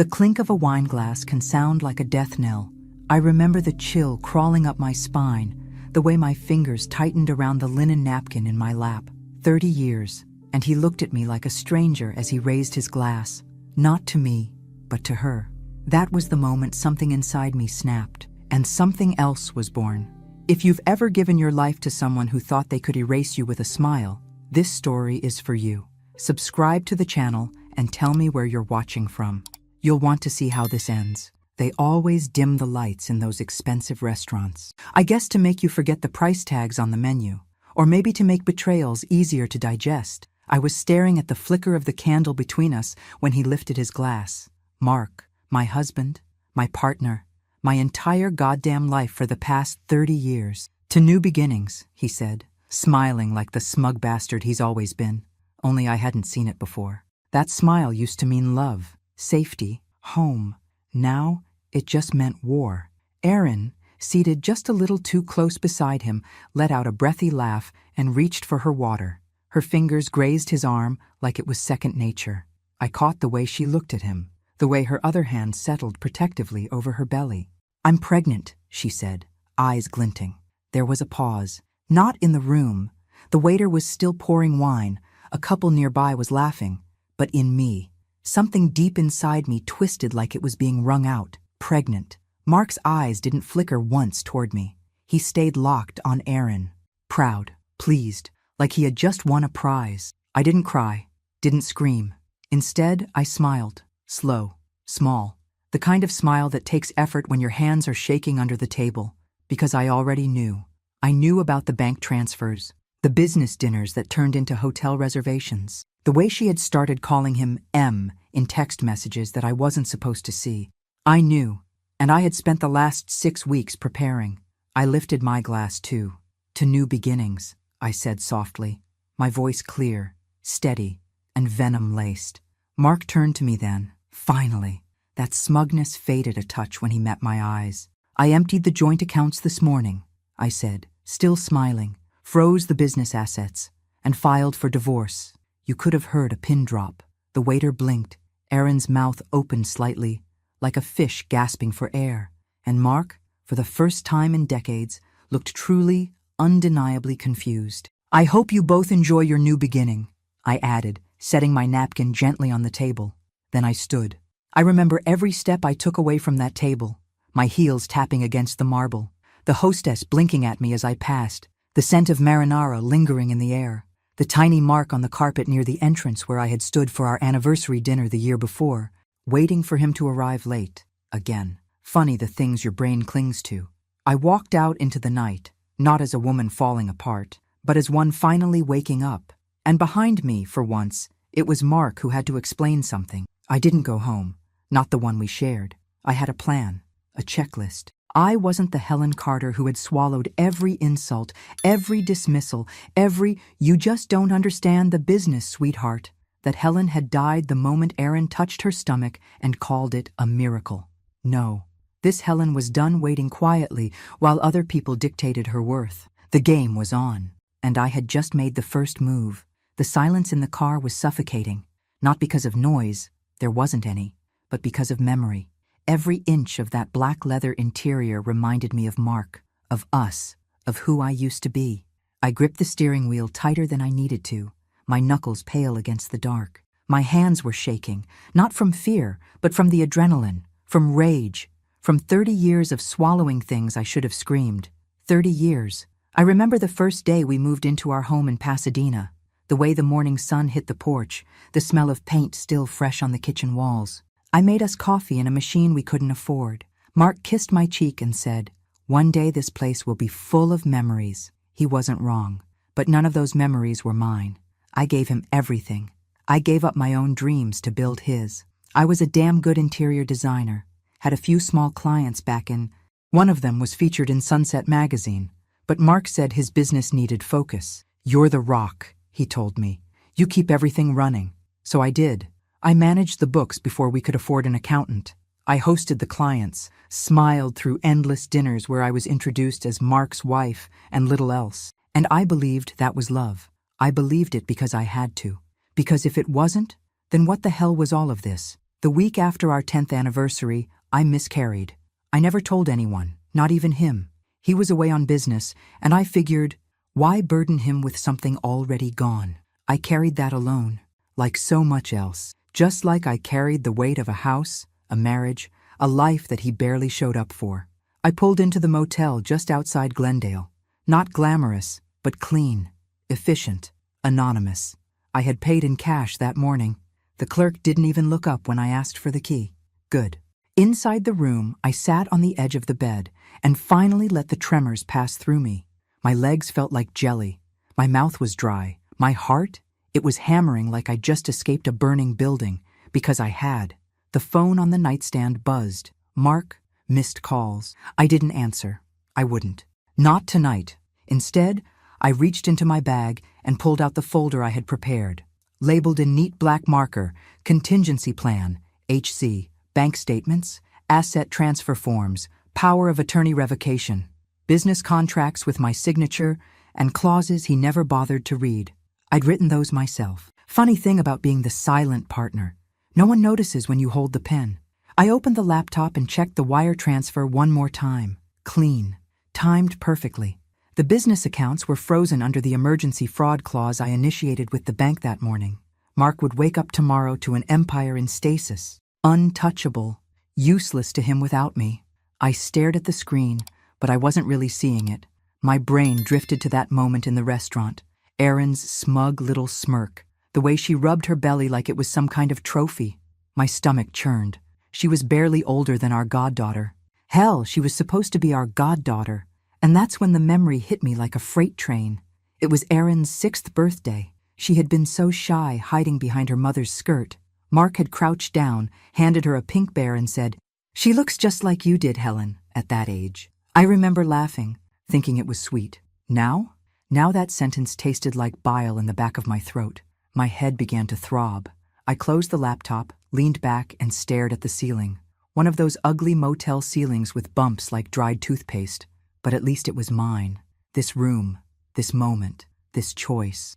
The clink of a wine glass can sound like a death knell. I remember the chill crawling up my spine, the way my fingers tightened around the linen napkin in my lap. 30 years, and he looked at me like a stranger as he raised his glass. Not to me, but to her. That was the moment something inside me snapped, and something else was born. If you've ever given your life to someone who thought they could erase you with a smile, this story is for you. Subscribe to the channel and tell me where you're watching from. You'll want to see how this ends. They always dim the lights in those expensive restaurants. I guess to make you forget the price tags on the menu, or maybe to make betrayals easier to digest. I was staring at the flicker of the candle between us when he lifted his glass. Mark, my husband, my partner, my entire goddamn life for the past 30 years. To new beginnings, he said, smiling like the smug bastard he's always been. Only I hadn't seen it before. That smile used to mean love, safety, home. Now, it just meant war. Erin, seated just a little too close beside him, let out a breathy laugh and reached for her water. Her fingers grazed his arm like it was second nature. I caught the way she looked at him, the way her other hand settled protectively over her belly. "I'm pregnant," she said, eyes glinting. There was a pause. Not in the room. The waiter was still pouring wine. A couple nearby was laughing. But in me, something deep inside me twisted like it was being wrung out. Pregnant. Mark's eyes didn't flicker once toward me. He stayed locked on Erin. Proud, pleased, like he had just won a prize. I didn't cry, didn't scream. Instead, I smiled. Slow, small. The kind of smile that takes effort when your hands are shaking under the table. Because I already knew. I knew about the bank transfers, the business dinners that turned into hotel reservations, the way she had started calling him M in text messages that I wasn't supposed to see. I knew, and I had spent the last 6 weeks preparing. I lifted my glass too. To new beginnings, I said softly, my voice clear, steady, and venom-laced. Mark turned to me then. Finally, that smugness faded a touch when he met my eyes. "I emptied the joint accounts this morning," I said, still smiling, froze the business assets, and filed for divorce. You could have heard a pin drop. The waiter blinked. Erin's mouth opened slightly, like a fish gasping for air, and Mark, for the first time in decades, looked truly, undeniably confused. "I hope you both enjoy your new beginning," I added, setting my napkin gently on the table. Then I stood. I remember every step I took away from that table, my heels tapping against the marble, the hostess blinking at me as I passed, the scent of marinara lingering in the air, the tiny mark on the carpet near the entrance where I had stood for our anniversary dinner the year before, waiting for him to arrive late, again. Funny the things your brain clings to. I walked out into the night, not as a woman falling apart, but as one finally waking up. And behind me, for once, it was Mark who had to explain something. I didn't go home, not the one we shared. I had a plan, a checklist. I wasn't the Helen Carter who had swallowed every insult, every dismissal, every "you just don't understand the business, sweetheart," that Helen had died the moment Erin touched her stomach and called it a miracle. No, this Helen was done waiting quietly while other people dictated her worth. The game was on, and I had just made the first move. The silence in the car was suffocating, not because of noise, there wasn't any, but because of memory. Every inch of that black leather interior reminded me of Mark, of us, of who I used to be. I gripped the steering wheel tighter than I needed to, my knuckles pale against the dark. My hands were shaking, not from fear, but from the adrenaline, from rage, from 30 years of swallowing things I should have screamed. 30 years. I remember the first day we moved into our home in Pasadena, the way the morning sun hit the porch, the smell of paint still fresh on the kitchen walls. I made us coffee in a machine we couldn't afford. Mark kissed my cheek and said, "One day this place will be full of memories." He wasn't wrong, but none of those memories were mine. I gave him everything. I gave up my own dreams to build his. I was a damn good interior designer, had a few small clients back in. One of them was featured in Sunset magazine, but Mark said his business needed focus. "You're the rock," he told me. "You keep everything running." So I did. I managed the books before we could afford an accountant. I hosted the clients, smiled through endless dinners where I was introduced as Mark's wife and little else. And I believed that was love. I believed it because I had to. Because if it wasn't, then what the hell was all of this? The week after our 10th anniversary, I miscarried. I never told anyone, not even him. He was away on business, and I figured, why burden him with something already gone? I carried that alone, like so much else. Just like I carried the weight of a house, a marriage, a life that he barely showed up for. I pulled into the motel just outside Glendale. Not glamorous, but clean, efficient, anonymous. I had paid in cash that morning. The clerk didn't even look up when I asked for the key. Good. Inside the room, I sat on the edge of the bed and finally let the tremors pass through me. My legs felt like jelly. My mouth was dry. My heart, it was hammering like I'd just escaped a burning building, because I had. The phone on the nightstand buzzed. Mark, missed calls. I didn't answer. I wouldn't. Not tonight. Instead, I reached into my bag and pulled out the folder I had prepared. Labeled in neat black marker, contingency plan, HC, bank statements, asset transfer forms, power of attorney revocation, business contracts with my signature, and clauses he never bothered to read. I'd written those myself. Funny thing about being the silent partner. No one notices when you hold the pen. I opened the laptop and checked the wire transfer one more time. Clean. Timed perfectly. The business accounts were frozen under the emergency fraud clause I initiated with the bank that morning. Mark would wake up tomorrow to an empire in stasis. Untouchable. Useless to him without me. I stared at the screen, but I wasn't really seeing it. My brain drifted to that moment in the restaurant. Erin's smug little smirk, the way she rubbed her belly like it was some kind of trophy. My stomach churned. She was barely older than our goddaughter. Hell, she was supposed to be our goddaughter. And that's when the memory hit me like a freight train. It was Erin's 6th birthday. She had been so shy, hiding behind her mother's skirt. Mark had crouched down, handed her a pink bear and said, "She looks just like you did, Helen, at that age." I remember laughing, thinking it was sweet. Now that sentence tasted like bile in the back of my throat. My head began to throb. I closed the laptop, leaned back, and stared at the ceiling. One of those ugly motel ceilings with bumps like dried toothpaste. But at least it was mine. This room, this moment, this choice,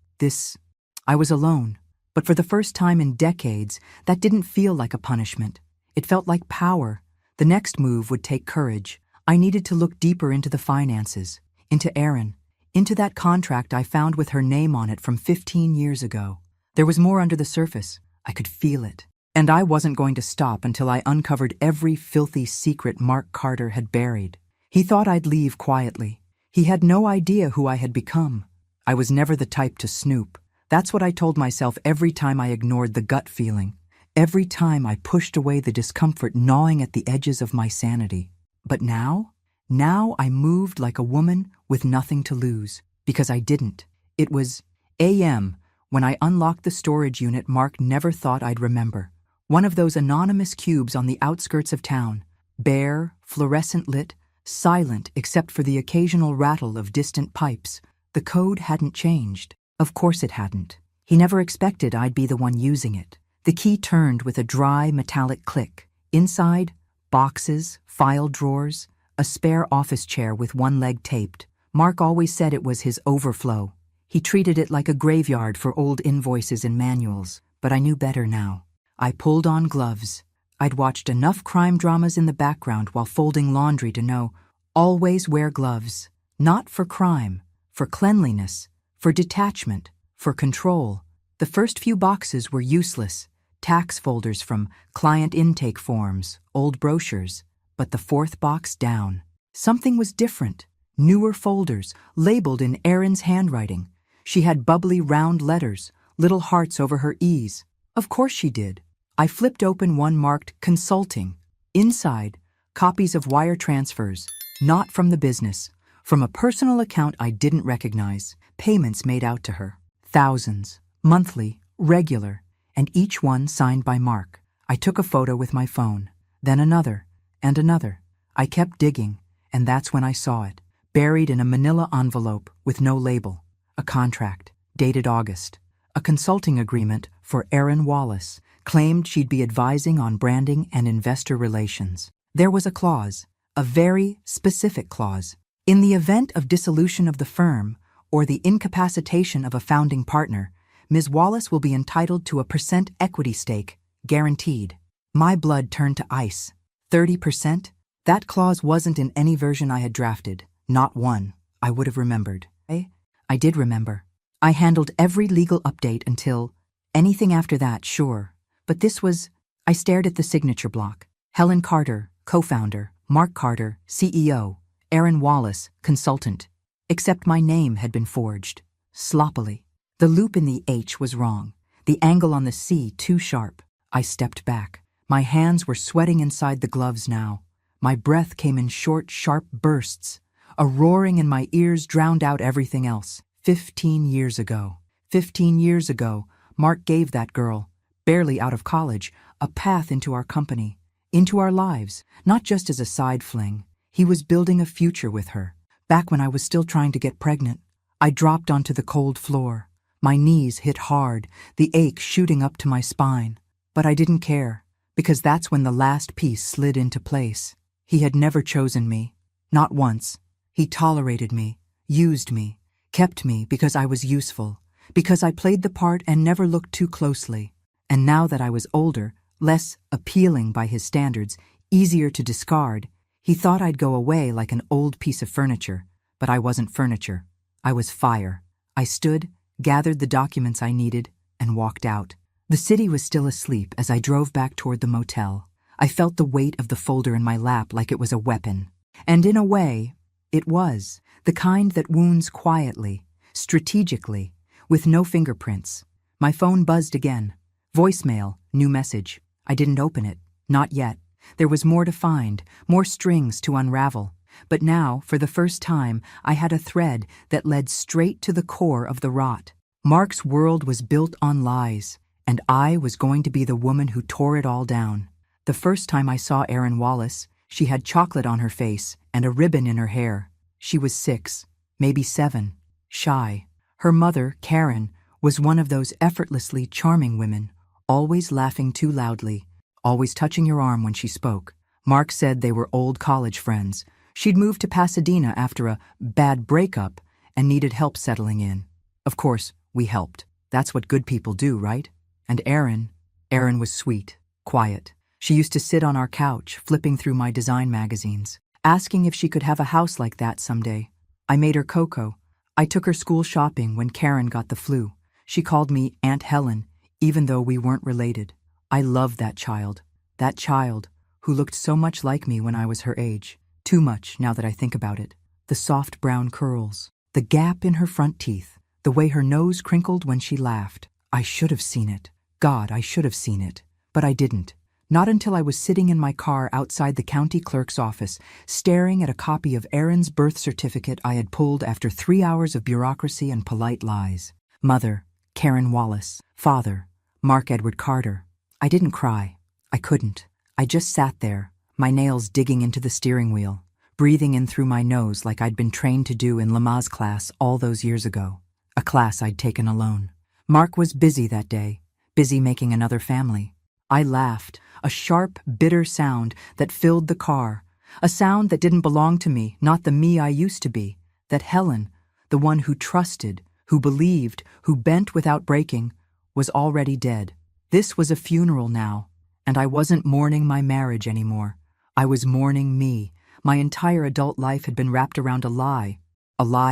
I was alone. But for the first time in decades, that didn't feel like a punishment. It felt like power. The next move would take courage. I needed to look deeper into the finances, into Erin, into that contract I found with her name on it from 15 years ago. There was more under the surface. I could feel it. And I wasn't going to stop until I uncovered every filthy secret Mark Carter had buried. He thought I'd leave quietly. He had no idea who I had become. I was never the type to snoop. That's what I told myself every time I ignored the gut feeling. Every time I pushed away the discomfort gnawing at the edges of my sanity. But now I moved like a woman with nothing to lose. Because I didn't. It was a.m. when I unlocked the storage unit Mark never thought I'd remember. One of those anonymous cubes on the outskirts of town. Bare, fluorescent lit, silent except for the occasional rattle of distant pipes. The code hadn't changed. Of course it hadn't. He never expected I'd be the one using it. The key turned with a dry, metallic click. Inside, boxes, file drawers, a spare office chair with one leg taped. Mark always said it was his overflow. He treated it like a graveyard for old invoices and manuals, but I knew better now. I pulled on gloves. I'd watched enough crime dramas in the background while folding laundry to know, always wear gloves. Not for crime, for cleanliness, for detachment, for control. The first few boxes were useless. Tax folders from client intake forms, old brochures. But the 4th box down. Something was different. Newer folders, labeled in Erin's handwriting. She had bubbly round letters, little hearts over her E's. Of course she did. I flipped open one marked Consulting. Inside, copies of wire transfers, not from the business, from a personal account I didn't recognize. Payments made out to her. Thousands, monthly, regular, and each one signed by Mark. I took a photo with my phone, then another, and another. I kept digging, and that's when I saw it, buried in a manila envelope with no label. A contract, dated August. A consulting agreement for Erin Wallace, claimed she'd be advising on branding and investor relations. There was a clause, a very specific clause. In the event of dissolution of the firm or the incapacitation of a founding partner, Ms. Wallace will be entitled to a % equity stake, guaranteed. My blood turned to ice. 30%? That clause wasn't in any version I had drafted. Not one. I would have remembered. I did remember. I handled every legal update until anything after that, sure. But this was, I stared at the signature block. Helen Carter, co-founder. Mark Carter, CEO. Aaron Wallace, consultant. Except my name had been forged. Sloppily. The loop in the H was wrong. The angle on the C too sharp. I stepped back. My hands were sweating inside the gloves now. My breath came in short, sharp bursts. A roaring in my ears drowned out everything else. 15 years ago. 15 years ago, Mark gave that girl, barely out of college, a path into our company, into our lives, not just as a side fling. He was building a future with her. Back when I was still trying to get pregnant, I dropped onto the cold floor. My knees hit hard, the ache shooting up to my spine. But I didn't care, because that's when the last piece slid into place. He had never chosen me. Not once. He tolerated me, used me, kept me because I was useful, because I played the part and never looked too closely. And now that I was older, less appealing by his standards, easier to discard, he thought I'd go away like an old piece of furniture. But I wasn't furniture. I was fire. I stood, gathered the documents I needed, and walked out. The city was still asleep as I drove back toward the motel. I felt the weight of the folder in my lap like it was a weapon. And in a way, it was. The kind that wounds quietly, strategically, with no fingerprints. My phone buzzed again. Voicemail, new message. I didn't open it. Not yet. There was more to find, more strings to unravel. But now, for the first time, I had a thread that led straight to the core of the rot. Mark's world was built on lies, and I was going to be the woman who tore it all down. The first time I saw Aaron Wallace, she had chocolate on her face and a ribbon in her hair. She was 6, maybe 7, shy. Her mother, Karen, was one of those effortlessly charming women, always laughing too loudly, always touching your arm when she spoke. Mark said they were old college friends. She'd moved to Pasadena after a bad breakup and needed help settling in. Of course, we helped. That's what good people do, right? And Erin was sweet, quiet. She used to sit on our couch, flipping through my design magazines, asking if she could have a house like that someday. I made her cocoa. I took her school shopping when Karen got the flu. She called me Aunt Helen, even though we weren't related. I loved that child who looked so much like me when I was her age. Too much, now that I think about it. The soft brown curls, the gap in her front teeth, the way her nose crinkled when she laughed. I should have seen it. God, I should have seen it. But I didn't. Not until I was sitting in my car outside the county clerk's office, staring at a copy of Aaron's birth certificate I had pulled after 3 hours of bureaucracy and polite lies. Mother, Karen Wallace. Father, Mark Edward Carter. I didn't cry. I couldn't. I just sat there, my nails digging into the steering wheel, breathing in through my nose like I'd been trained to do in Lamaze class all those years ago, a class I'd taken alone. Mark was busy that day, busy making another family. I laughed, a sharp, bitter sound that filled the car, a sound that didn't belong to me, not the me I used to be, that Helen, the one who trusted, who believed, who bent without breaking, was already dead. This was a funeral now, and I wasn't mourning my marriage anymore. I was mourning me. My entire adult life had been wrapped around a lie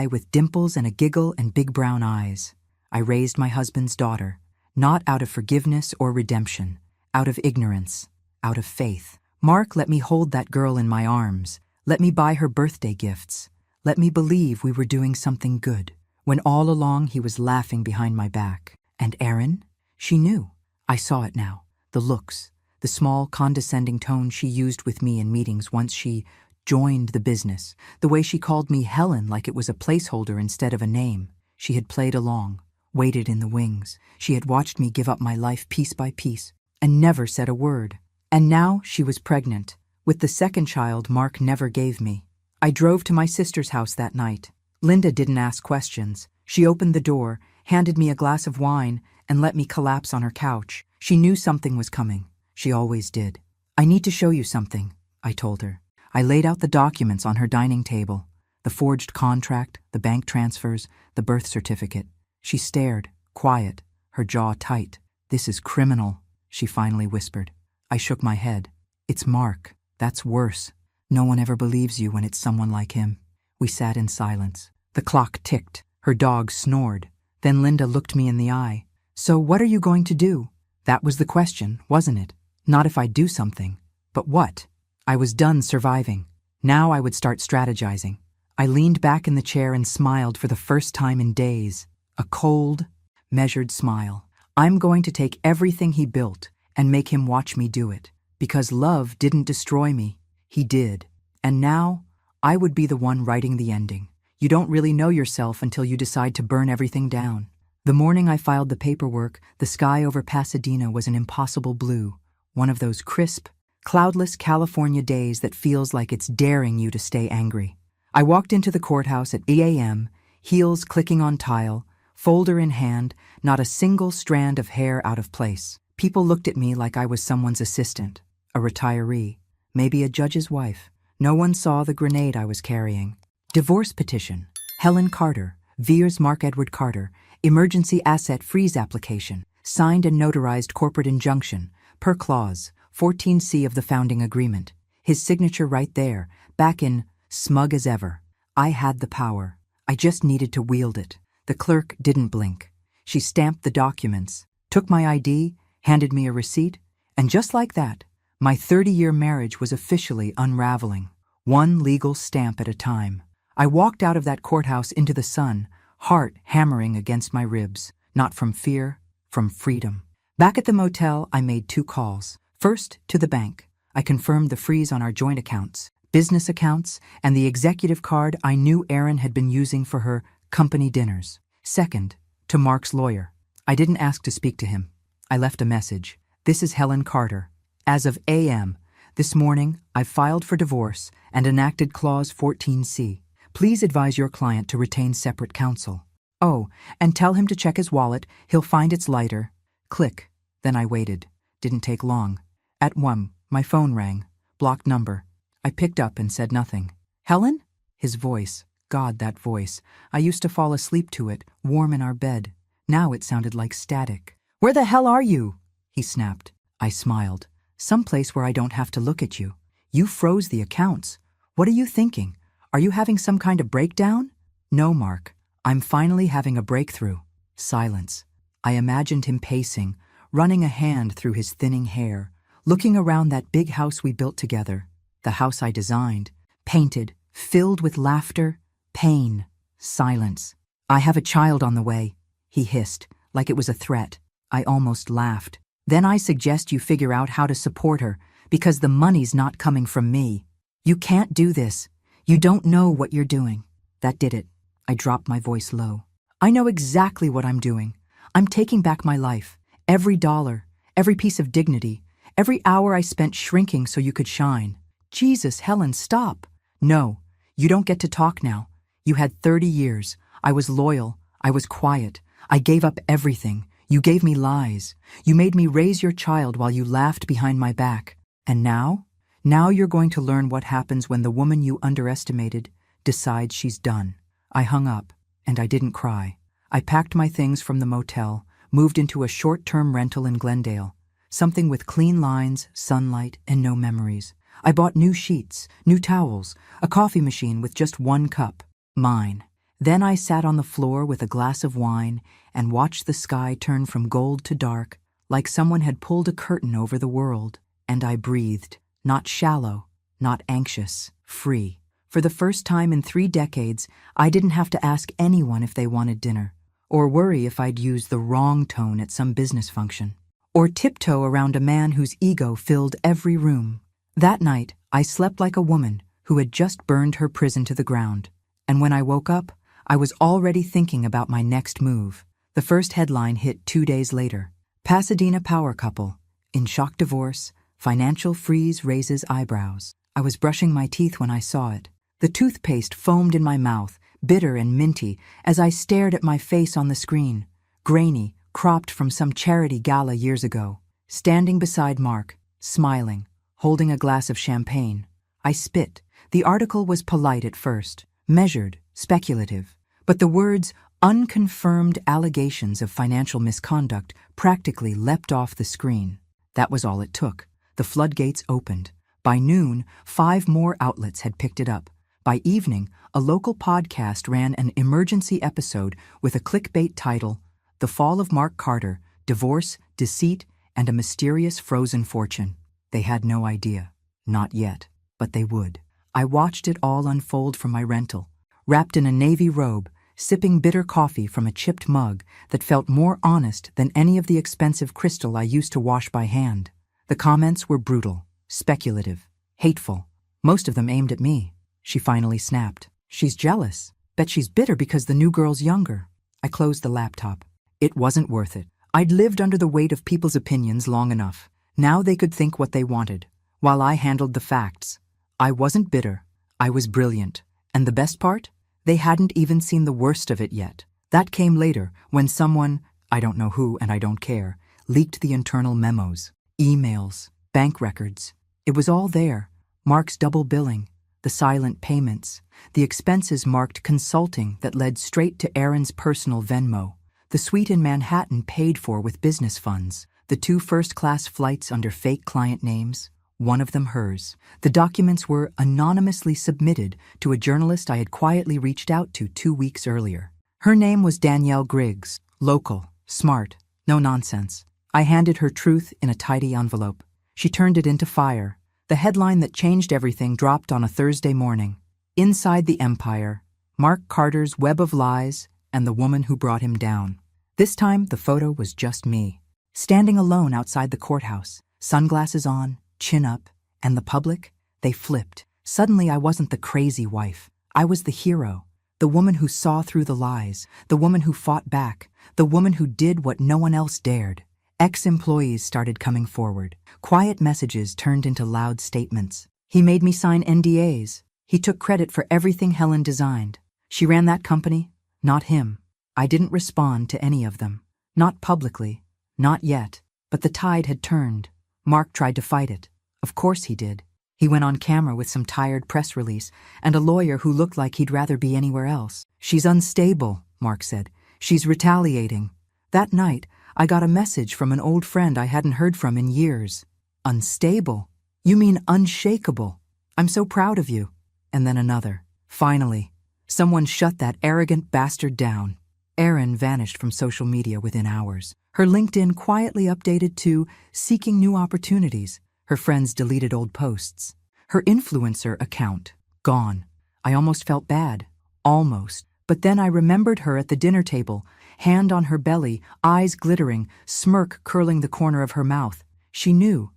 with dimples and a giggle and big brown eyes. I raised my husband's daughter, not out of forgiveness or redemption, out of ignorance, out of faith. Mark let me hold that girl in my arms, let me buy her birthday gifts, let me believe we were doing something good, when all along he was laughing behind my back. And Erin? She knew. I saw it now. The looks, the small condescending tone she used with me in meetings once she joined the business, the way she called me Helen like it was a placeholder instead of a name. She had played along, waited in the wings. She had watched me give up my life piece by piece, and never said a word. And now she was pregnant, with the second child Mark never gave me. I drove to my sister's house that night. Linda didn't ask questions. She opened the door, handed me a glass of wine, and let me collapse on her couch. She knew something was coming. She always did. I need to show you something, I told her. I laid out the documents on her dining table, the forged contract, the bank transfers, the birth certificate. She stared, quiet, her jaw tight. This is criminal, she finally whispered. I shook my head. It's Mark. That's worse. No one ever believes you when it's someone like him. We sat in silence. The clock ticked. Her dog snored. Then Linda looked me in the eye. So what are you going to do? That was the question, wasn't it? Not if I do something, but what? I was done surviving. Now I would start strategizing. I leaned back in the chair and smiled for the first time in days. A cold, measured smile. I'm going to take everything he built and make him watch me do it. Because love didn't destroy me. He did. And now, I would be the one writing the ending. You don't really know yourself until you decide to burn everything down. The morning I filed the paperwork, the sky over Pasadena was an impossible blue. One of those crisp, cloudless California days that feels like it's daring you to stay angry. I walked into the courthouse at 8 a.m., heels clicking on tile, folder in hand, not a single strand of hair out of place. People looked at me like I was someone's assistant, a retiree, maybe a judge's wife. No one saw the grenade I was carrying. Divorce petition. Helen Carter, Veers Mark Edward Carter, emergency asset freeze application, signed and notarized corporate injunction, per clause, 14C of the founding agreement. His signature right there, back in, smug as ever. I had the power. I just needed to wield it. The clerk didn't blink. She stamped the documents, took my ID, handed me a receipt, and just like that, my 30-year marriage was officially unraveling, one legal stamp at a time. I walked out of that courthouse into the sun, heart hammering against my ribs, not from fear, from freedom. Back at the motel, I made 2 calls. First, to the bank. I confirmed the freeze on our joint accounts, business accounts, and the executive card I knew Erin had been using for her company dinners. Second, to Mark's lawyer. I didn't ask to speak to him. I left a message. This is Helen Carter. As of a.m. this morning, I've filed for divorce and enacted Clause 14C. Please advise your client to retain separate counsel. Oh, and tell him to check his wallet. He'll find it's lighter. Click. Then I waited. Didn't take long. At 1, my phone rang. Blocked number. I picked up and said nothing. Helen? His voice. God, that voice. I used to fall asleep to it, warm in our bed. Now it sounded like static. Where the hell are you? He snapped. I smiled. Someplace where I don't have to look at you. You froze the accounts. What are you thinking? Are you having some kind of breakdown? No, Mark. I'm finally having a breakthrough. Silence. I imagined him pacing, running a hand through his thinning hair, looking around that big house we built together, the house I designed, painted, filled with laughter, pain, silence. I have a child on the way, he hissed, like it was a threat. I almost laughed. Then I suggest you figure out how to support her, because the money's not coming from me. You can't do this. You don't know what you're doing. That did it. I dropped my voice low. I know exactly what I'm doing. I'm taking back my life. Every dollar, every piece of dignity, every hour I spent shrinking so you could shine. Jesus, Helen, stop. No, you don't get to talk now. You had 30 years. I was loyal. I was quiet. I gave up everything. You gave me lies. You made me raise your child while you laughed behind my back. And now? Now you're going to learn what happens when the woman you underestimated decides she's done. I hung up, and I didn't cry. I packed my things from the motel, moved into a short-term rental in Glendale, something with clean lines, sunlight, and no memories. I bought new sheets, new towels, a coffee machine with just 1 cup, mine. Then I sat on the floor with a glass of wine and watched the sky turn from gold to dark, like someone had pulled a curtain over the world. And I breathed, not shallow, not anxious, free. For the first time in 3 decades, I didn't have to ask anyone if they wanted dinner, or worry if I'd used the wrong tone at some business function, or tiptoe around a man whose ego filled every room. That night, I slept like a woman who had just burned her prison to the ground. And when I woke up, I was already thinking about my next move. The first headline hit 2 days later. Pasadena power couple. In shock divorce, financial freeze raises eyebrows. I was brushing my teeth when I saw it. The toothpaste foamed in my mouth, bitter and minty, as I stared at my face on the screen, grainy, cropped from some charity gala years ago. Standing beside Mark, smiling, holding a glass of champagne. I spit. The article was polite at first, measured, speculative, but the words unconfirmed allegations of financial misconduct practically leapt off the screen. That was all it took. The floodgates opened. By noon, 5 more outlets had picked it up. By evening, a local podcast ran an emergency episode with a clickbait title, The Fall of Mark Carter, Divorce, Deceit, and a Mysterious Frozen Fortune. They had no idea. Not yet. But they would. I watched it all unfold from my rental, wrapped in a navy robe, sipping bitter coffee from a chipped mug that felt more honest than any of the expensive crystal I used to wash by hand. The comments were brutal, speculative, hateful. Most of them aimed at me. She finally snapped. She's jealous. Bet she's bitter because the new girl's younger. I closed the laptop. It wasn't worth it. I'd lived under the weight of people's opinions long enough. Now they could think what they wanted, while I handled the facts. I wasn't bitter. I was brilliant. And the best part? They hadn't even seen the worst of it yet. That came later, when someone, I don't know who and I don't care, leaked the internal memos, emails, bank records. It was all there. Mark's double billing, the silent payments, the expenses marked consulting that led straight to Aaron's personal Venmo, the suite in Manhattan paid for with business funds, the 2 first-class flights under fake client names, one of them hers. The documents were anonymously submitted to a journalist I had quietly reached out to 2 weeks earlier. Her name was Danielle Griggs, local, smart, no nonsense. I handed her truth in a tidy envelope. She turned it into fire. The headline that changed everything dropped on a Thursday morning. Inside the Empire, Mark Carter's web of lies and the woman who brought him down. This time, the photo was just me, standing alone outside the courthouse, sunglasses on, chin up, and the public, they flipped. Suddenly I wasn't the crazy wife. I was the hero, the woman who saw through the lies, the woman who fought back, the woman who did what no one else dared. Ex-employees started coming forward. Quiet messages turned into loud statements. He made me sign NDAs. He took credit for everything Helen designed. She ran that company, not him. I didn't respond to any of them. Not publicly. Not yet. But the tide had turned. Mark tried to fight it. Of course he did. He went on camera with some tired press release and a lawyer who looked like he'd rather be anywhere else. She's unstable, Mark said. She's retaliating. That night, I got a message from an old friend I hadn't heard from in years. Unstable? You mean unshakable? I'm so proud of you. And then another. Finally, someone shut that arrogant bastard down. Erin vanished from social media within hours. Her LinkedIn quietly updated to seeking new opportunities. Her friends deleted old posts. Her influencer account, gone. I almost felt bad. Almost. But then I remembered her at the dinner table, hand on her belly, eyes glittering, smirk curling the corner of her mouth. She knew.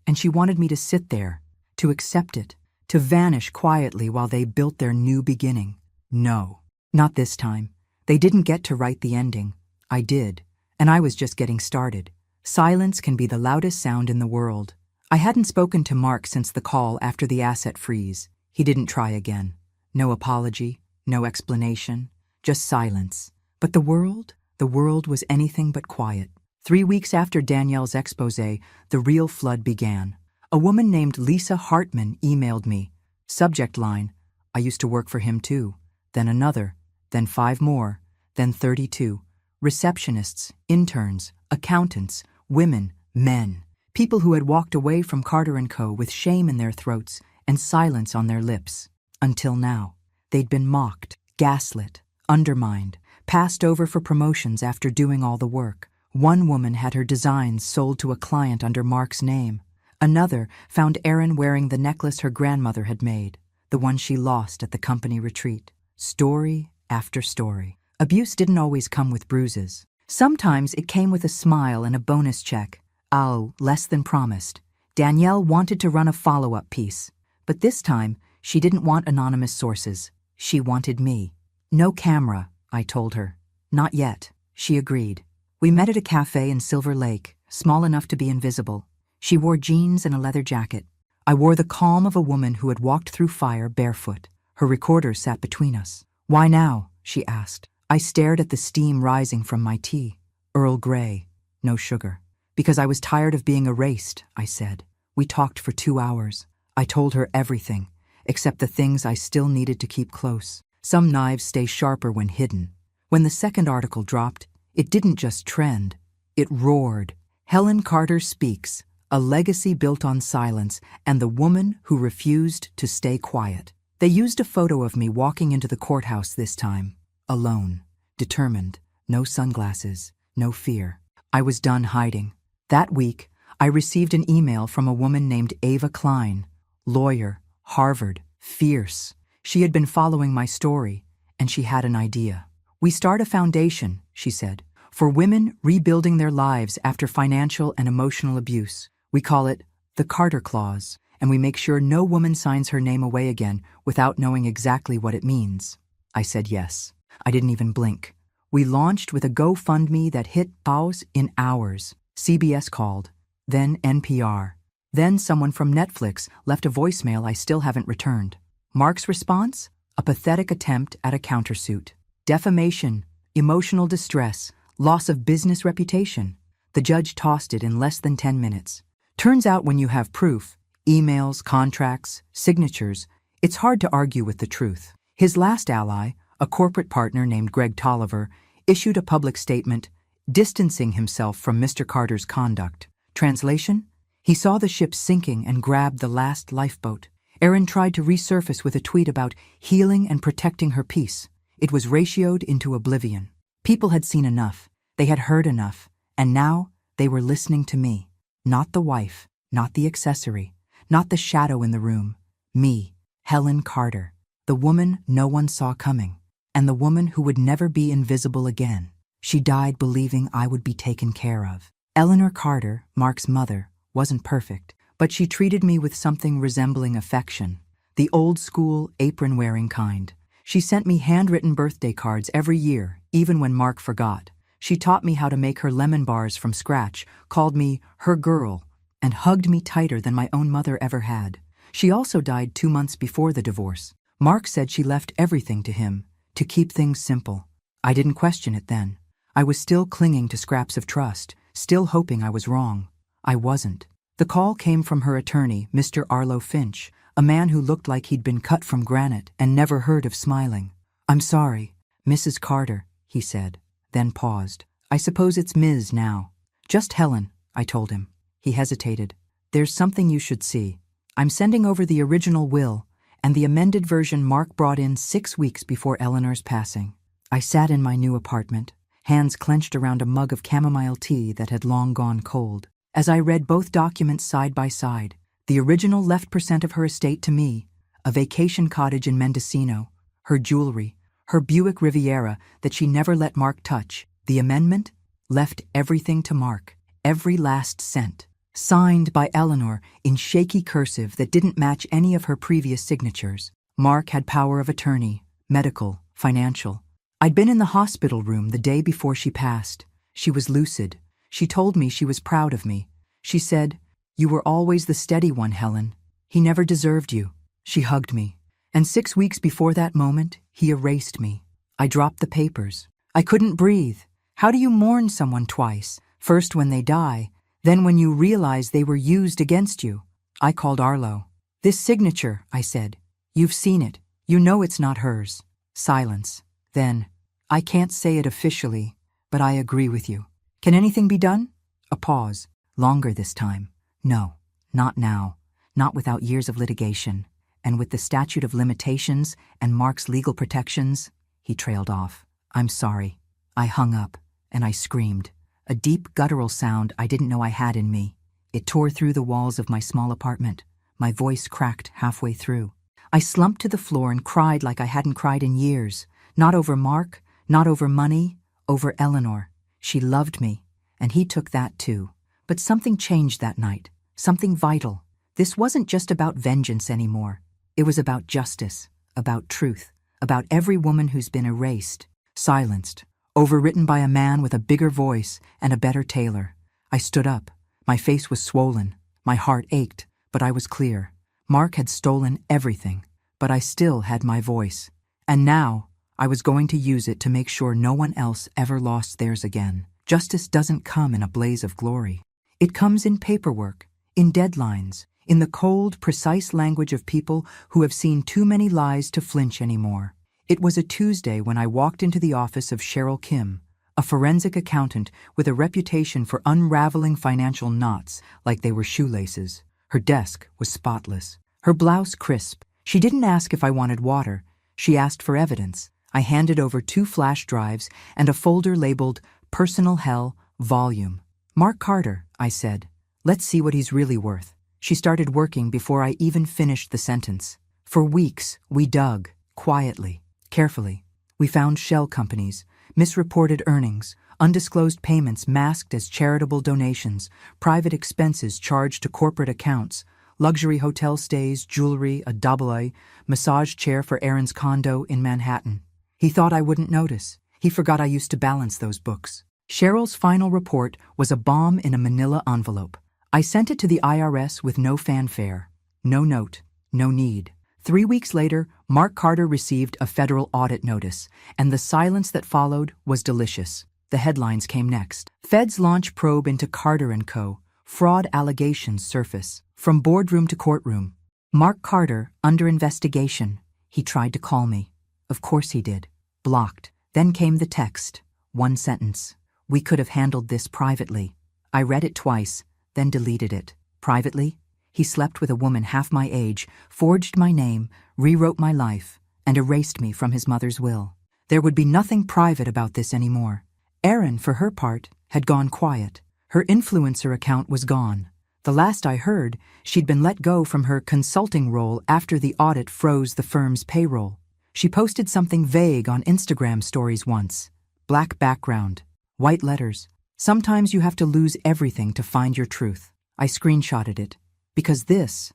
And she wanted me to sit there, to accept it, to vanish quietly while they built their new beginning. No, not this time. They didn't get to write the ending. I did, and I was just getting started. Silence can be the loudest sound in the world. I hadn't spoken to Mark since the call after the asset freeze. He didn't try again. No apology, no explanation, just silence. But the world was anything but quiet. 3 weeks after Danielle's exposé, the real flood began. A woman named Lisa Hartman emailed me. Subject line, I used to work for him too. Then another, then 5 more, then 32. Receptionists, interns, accountants, women, men. People who had walked away from Carter & Co. with shame in their throats and silence on their lips. Until now. They'd been mocked, gaslit, undermined, passed over for promotions after doing all the work. One woman had her designs sold to a client under Mark's name. Another found Erin wearing the necklace her grandmother had made, the one she lost at the company retreat. Story after story. Abuse didn't always come with bruises. Sometimes it came with a smile and a bonus check. Less than promised. Danielle wanted to run a follow-up piece. But this time, she didn't want anonymous sources. She wanted me. No camera, I told her. Not yet. She agreed. We met at a cafe in Silver Lake, small enough to be invisible. She wore jeans and a leather jacket. I wore the calm of a woman who had walked through fire barefoot. Her recorder sat between us. Why now? She asked. I stared at the steam rising from my tea. Earl Grey, no sugar. Because I was tired of being erased, I said. We talked for 2 hours. I told her everything, except the things I still needed to keep close. Some knives stay sharper when hidden. When the second article dropped, it didn't just trend. It roared. Helen Carter speaks. a legacy built on silence, and the woman who refused to stay quiet. They used a photo of me walking into the courthouse this time, alone, determined, no sunglasses, no fear. I was done hiding. That week, I received an email from a woman named Ava Klein, lawyer, Harvard, fierce. She had been following my story, and she had an idea. "We start a foundation," she said, "for women rebuilding their lives after financial and emotional abuse. We call it the Carter Clause, and we make sure no woman signs her name away again without knowing exactly what it means." I said yes. I didn't even blink. We launched with a GoFundMe that hit pause in hours. CBS called, then NPR. Then someone from Netflix left a voicemail I still haven't returned. Mark's response? A pathetic attempt at a countersuit. Defamation, emotional distress, loss of business reputation. The judge tossed it in less than 10 minutes. Turns out when you have proof, emails, contracts, signatures, it's hard to argue with the truth. His last ally, a corporate partner named Greg Tolliver, issued a public statement distancing himself from Mr. Carter's conduct. Translation? He saw the ship sinking and grabbed the last lifeboat. Erin tried to resurface with a tweet about healing and protecting her peace. It was ratioed into oblivion. People had seen enough. They had heard enough. And now they were listening to me. Not the wife, not the accessory, not the shadow in the room. Me, Helen Carter, the woman no one saw coming, and the woman who would never be invisible again. She died believing I would be taken care of. Eleanor Carter, Mark's mother, wasn't perfect, but she treated me with something resembling affection, the old-school, apron-wearing kind. She sent me handwritten birthday cards every year, even when Mark forgot. She taught me how to make her lemon bars from scratch, called me her girl, and hugged me tighter than my own mother ever had. She also died 2 months before the divorce. Mark said she left everything to him, to keep things simple. I didn't question it then. I was still clinging to scraps of trust, still hoping I was wrong. I wasn't. The call came from her attorney, Mr. Arlo Finch, a man who looked like he'd been cut from granite and never heard of smiling. "I'm sorry, Mrs. Carter," he said, then paused. "I suppose it's Ms. now." "Just Helen," I told him. He hesitated. "There's something you should see. I'm sending over the original will and the amended version Mark brought in 6 weeks before Eleanor's passing." I sat in my new apartment, hands clenched around a mug of chamomile tea that had long gone cold. As I read both documents side by side, the original left % of her estate to me, a vacation cottage in Mendocino, her jewelry, her Buick Riviera that she never let Mark touch. The amendment left everything to Mark, every last cent. Signed by Eleanor in shaky cursive that didn't match any of her previous signatures. Mark had power of attorney, medical, financial. I'd been in the hospital room the day before she passed. She was lucid. She told me she was proud of me. She said, "You were always the steady one, Helen. He never deserved you." She hugged me. And 6 weeks before that moment, he erased me. I dropped the papers. I couldn't breathe. How do you mourn someone twice? First when they die, then when you realize they were used against you. I called Arlo. "This signature," I said. "You've seen it. You know it's not hers." Silence. Then, "I can't say it officially, but I agree with you. Can anything be done?" A pause. Longer this time. "No, not now. Not without years of litigation. And with the statute of limitations and Mark's legal protections." He trailed off. "I'm sorry." I hung up, and I screamed. A deep guttural sound I didn't know I had in me. It tore through the walls of my small apartment. My voice cracked halfway through. I slumped to the floor and cried like I hadn't cried in years. Not over Mark, not over money, over Eleanor. She loved me, and he took that too. But something changed that night, something vital. This wasn't just about vengeance anymore. It was about justice, about truth, about every woman who's been erased, silenced, overwritten by a man with a bigger voice and a better tailor. I stood up. My face was swollen. My heart ached, but I was clear. Mark had stolen everything, but I still had my voice. And now, I was going to use it to make sure no one else ever lost theirs again. Justice doesn't come in a blaze of glory. It comes in paperwork, in deadlines, in the cold, precise language of people who have seen too many lies to flinch anymore. It was a Tuesday when I walked into the office of Cheryl Kim, a forensic accountant with a reputation for unraveling financial knots like they were shoelaces. Her desk was spotless, her blouse crisp. She didn't ask if I wanted water. She asked for evidence. I handed over 2 flash drives and a folder labeled Personal Hell Volume. "Mark Carter," I said. "Let's see what he's really worth." She started working before I even finished the sentence. For weeks, we dug, quietly, carefully. We found shell companies, misreported earnings, undisclosed payments masked as charitable donations, private expenses charged to corporate accounts, luxury hotel stays, jewelry, a double-A, massage chair for Aaron's condo in Manhattan. He thought I wouldn't notice. He forgot I used to balance those books. Cheryl's final report was a bomb in a manila envelope. I sent it to the IRS with no fanfare. No note, no need. 3 weeks later, Mark Carter received a federal audit notice, and the silence that followed was delicious. The headlines came next. Feds launch probe into Carter & Co. Fraud allegations surface. From boardroom to courtroom. Mark Carter, under investigation. He tried to call me. Of course he did. Blocked. Then came the text. 1 sentence. "We could have handled this privately." I read it twice, then deleted it. Privately? He slept with a woman half my age, forged my name, rewrote my life, and erased me from his mother's will. There would be nothing private about this anymore. Erin, for her part, had gone quiet. Her influencer account was gone. The last I heard, she'd been let go from her consulting role after the audit froze the firm's payroll. She posted something vague on Instagram stories once. Black background, white letters. "Sometimes you have to lose everything to find your truth." I screenshotted it. Because this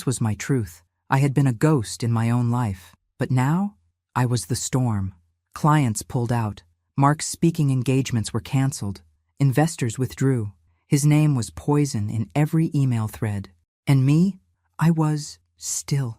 was my truth. I had been a ghost in my own life. But now, I was the storm. Clients pulled out. Mark's speaking engagements were canceled. Investors withdrew. His name was poison in every email thread. And me? I was still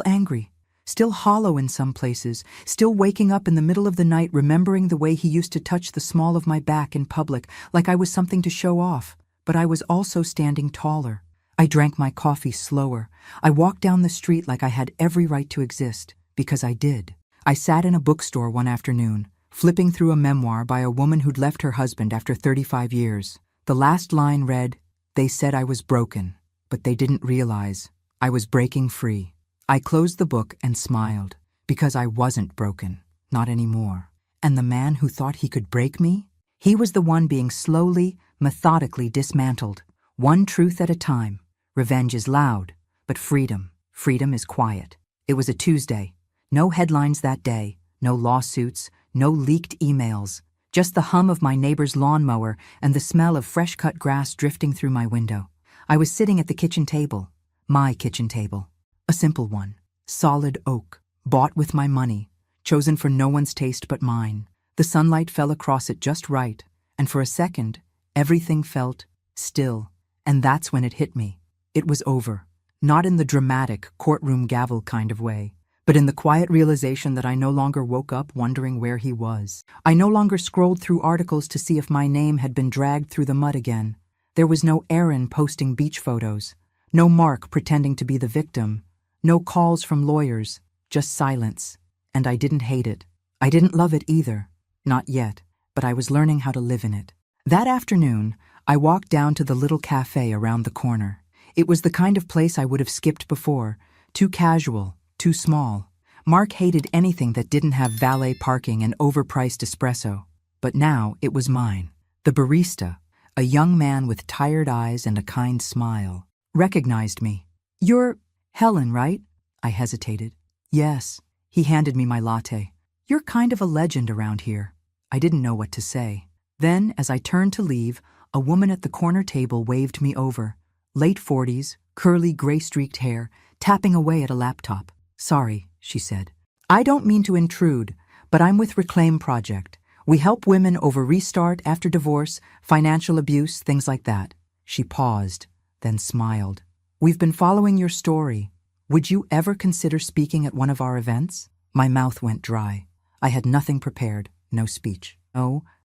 angry, still hollow in some places, still waking up in the middle of the night remembering the way he used to touch the small of my back in public like I was something to show off. But I was also standing taller. I drank my coffee slower. I walked down the street like I had every right to exist, because I did. I sat in a bookstore one afternoon, flipping through a memoir by a woman who'd left her husband after 35 years. The last line read, "They said I was broken, but they didn't realize I was breaking free." I closed the book and smiled, because I wasn't broken, not anymore. And the man who thought he could break me? He was the one being slowly, methodically dismantled, one truth at a time. Revenge is loud, but freedom is quiet. It was a Tuesday. No headlines that day, no lawsuits, no leaked emails, just the hum of my neighbor's lawnmower and the smell of fresh-cut grass drifting through my window. I was sitting at the kitchen table, my kitchen table, a simple one, solid oak, bought with my money, chosen for no one's taste but mine. The sunlight fell across it just right, and for a second, everything felt still, and that's when it hit me. It was over, not in the dramatic courtroom gavel kind of way, but in the quiet realization that I no longer woke up wondering where he was. I no longer scrolled through articles to see if my name had been dragged through the mud again. There was no Erin posting beach photos, no Mark pretending to be the victim, no calls from lawyers, just silence. And I didn't hate it. I didn't love it either. Not yet, but I was learning how to live in it. That afternoon, I walked down to the little cafe around the corner. It was the kind of place I would have skipped before, too casual, too small. Mark hated anything that didn't have valet parking and overpriced espresso. But now it was mine. The barista, a young man with tired eyes and a kind smile, recognized me. "You're Helen, right?" I hesitated. "Yes." He handed me my latte. "You're kind of a legend around here." I didn't know what to say. Then, as I turned to leave, a woman at the corner table waved me over. Late 40s, curly gray-streaked hair, tapping away at a laptop. "Sorry," she said. "I don't mean to intrude, but I'm with Reclaim Project. We help women over restart after divorce, financial abuse, things like that." She paused, then smiled. "We've been following your story. Would you ever consider speaking at one of our events?" My mouth went dry. I had nothing prepared, no speech.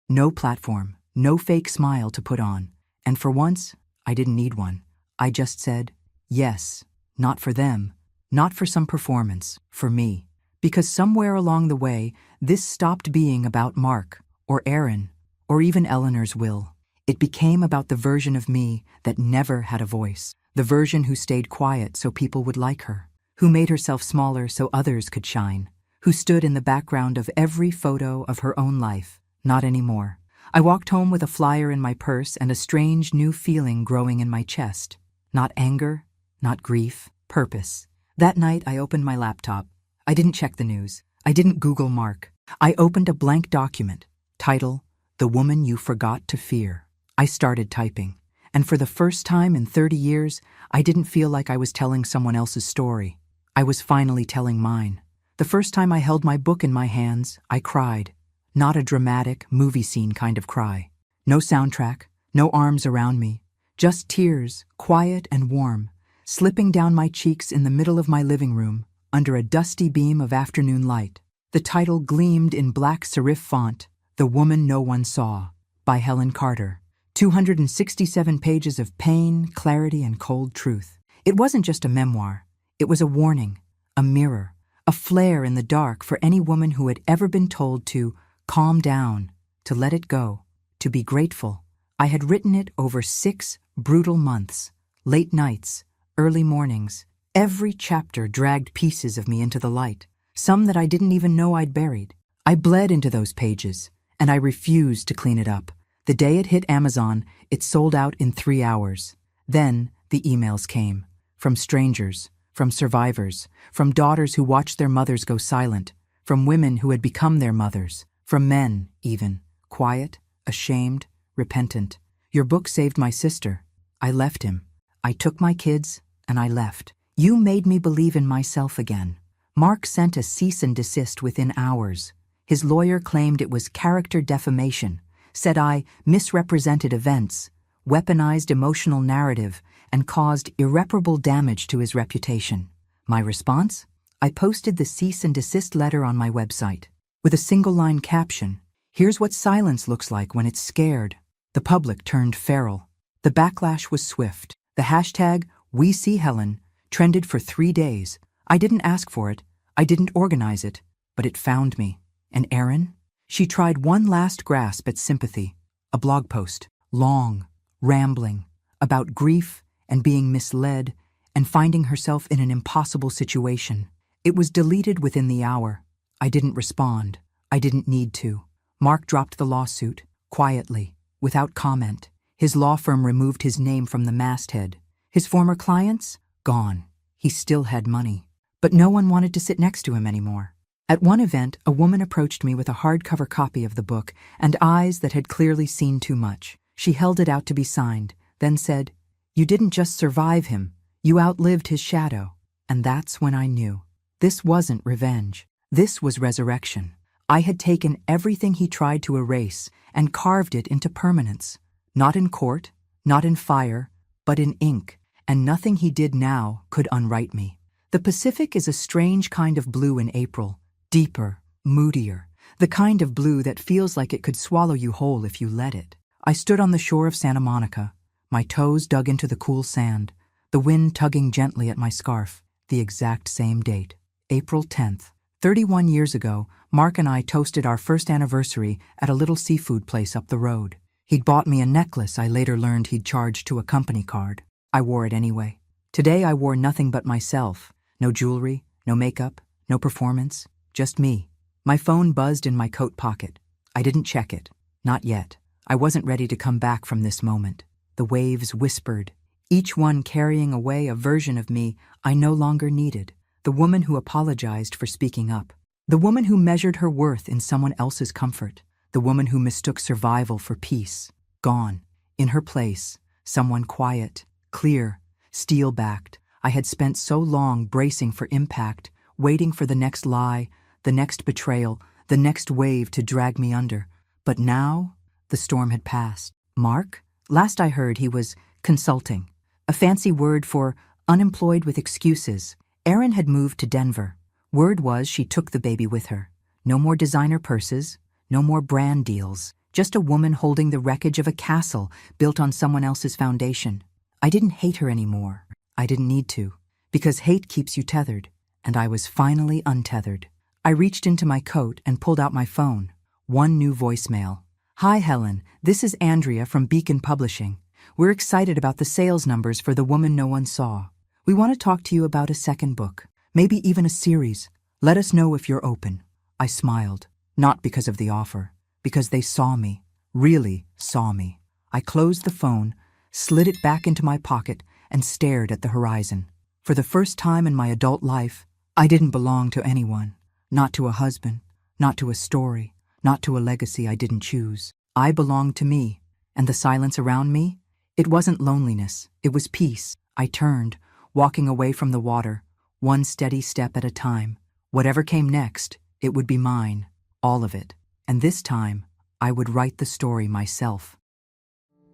No platform, no fake smile to put on. And for once, I didn't need one. I just said, yes, not for them, not for some performance, for me. Because somewhere along the way, this stopped being about Mark, or Erin, or even Eleanor's will. It became about the version of me that never had a voice, the version who stayed quiet so people would like her, who made herself smaller so others could shine, who stood in the background of every photo of her own life. Not anymore. I walked home with a flyer in my purse and a strange new feeling growing in my chest. Not anger, not grief, purpose. That night I opened my laptop. I didn't check the news. I didn't Google Mark. I opened a blank document. Title, The Woman You Forgot to Fear. I started typing, and for the first time in 30 years, I didn't feel like I was telling someone else's story. I was finally telling mine. The first time I held my book in my hands, I cried. Not a dramatic, movie scene kind of cry. No soundtrack, no arms around me. Just tears, quiet and warm, slipping down my cheeks in the middle of my living room, under a dusty beam of afternoon light. The title gleamed in black serif font, The Woman No One Saw, by Helen Carter. 267 pages of pain, clarity, and cold truth. It wasn't just a memoir. It was a warning, a mirror, a flare in the dark for any woman who had ever been told to calm down, to let it go, to be grateful. I had written it over 6 brutal months, late nights, early mornings. Every chapter dragged pieces of me into the light, some that I didn't even know I'd buried. I bled into those pages, and I refused to clean it up. The day it hit Amazon, it sold out in 3 hours. Then the emails came, from strangers, from survivors, from daughters who watched their mothers go silent, from women who had become their mothers, from men, even, quiet, ashamed, repentant. Your book saved my sister. I left him. I took my kids, and I left. You made me believe in myself again. Mark sent a cease and desist within hours. His lawyer claimed it was character defamation, said I misrepresented events, weaponized emotional narrative, and caused irreparable damage to his reputation. My response? I posted the cease and desist letter on my website, with a single-line caption, "Here's what silence looks like when it's scared." The public turned feral. The backlash was swift. The hashtag #WeSeeHelen trended for 3 days. I didn't ask for it. I didn't organize it. But it found me. And Erin? She tried one last grasp at sympathy. A blog post. Long, rambling, about grief and being misled and finding herself in an impossible situation. It was deleted within the hour. I didn't respond. I didn't need to. Mark dropped the lawsuit, quietly, without comment. His law firm removed his name from the masthead. His former clients? Gone. He still had money. But no one wanted to sit next to him anymore. At one event, a woman approached me with a hardcover copy of the book and eyes that had clearly seen too much. She held it out to be signed, then said, "You didn't just survive him, you outlived his shadow." And that's when I knew. This wasn't revenge. This was resurrection. I had taken everything he tried to erase and carved it into permanence. Not in court, not in fire, but in ink. And nothing he did now could unwrite me. The Pacific is a strange kind of blue in April. Deeper, moodier. The kind of blue that feels like it could swallow you whole if you let it. I stood on the shore of Santa Monica, my toes dug into the cool sand, the wind tugging gently at my scarf. The exact same date, April 10th. 31 years ago, Mark and I toasted our first anniversary at a little seafood place up the road. He'd bought me a necklace I later learned he'd charged to a company card. I wore it anyway. Today I wore nothing but myself. No jewelry, no makeup, no performance, just me. My phone buzzed in my coat pocket. I didn't check it. Not yet. I wasn't ready to come back from this moment. The waves whispered, each one carrying away a version of me I no longer needed. The woman who apologized for speaking up. The woman who measured her worth in someone else's comfort. The woman who mistook survival for peace. Gone. In her place, someone quiet, clear, steel-backed. I had spent so long bracing for impact, waiting for the next lie, the next betrayal, the next wave to drag me under. But now, the storm had passed. Mark? Last I heard, he was consulting, a fancy word for unemployed with excuses. Erin had moved to Denver. Word was she took the baby with her. No more designer purses, no more brand deals, just a woman holding the wreckage of a castle built on someone else's foundation. I didn't hate her anymore. I didn't need to, because hate keeps you tethered, and I was finally untethered. I reached into my coat and pulled out my phone. One new voicemail. Hi, Helen. This is Andrea from Beacon Publishing. We're excited about the sales numbers for The Woman No One Saw. We want to talk to you about a second book, maybe even a series. Let us know if you're open. I smiled, not because of the offer, because they saw me, really saw me. I closed the phone, slid it back into my pocket, and stared at the horizon. For the first time in my adult life, I didn't belong to anyone. Not to a husband, not to a story, not to a legacy I didn't choose. I belonged to me, and the silence around me? It wasn't loneliness, it was peace. I turned, walking away from the water, one steady step at a time. Whatever came next, it would be mine, all of it. And this time, I would write the story myself.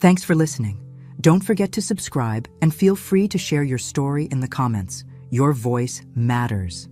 Thanks for listening. Don't forget to subscribe and feel free to share your story in the comments. Your voice matters.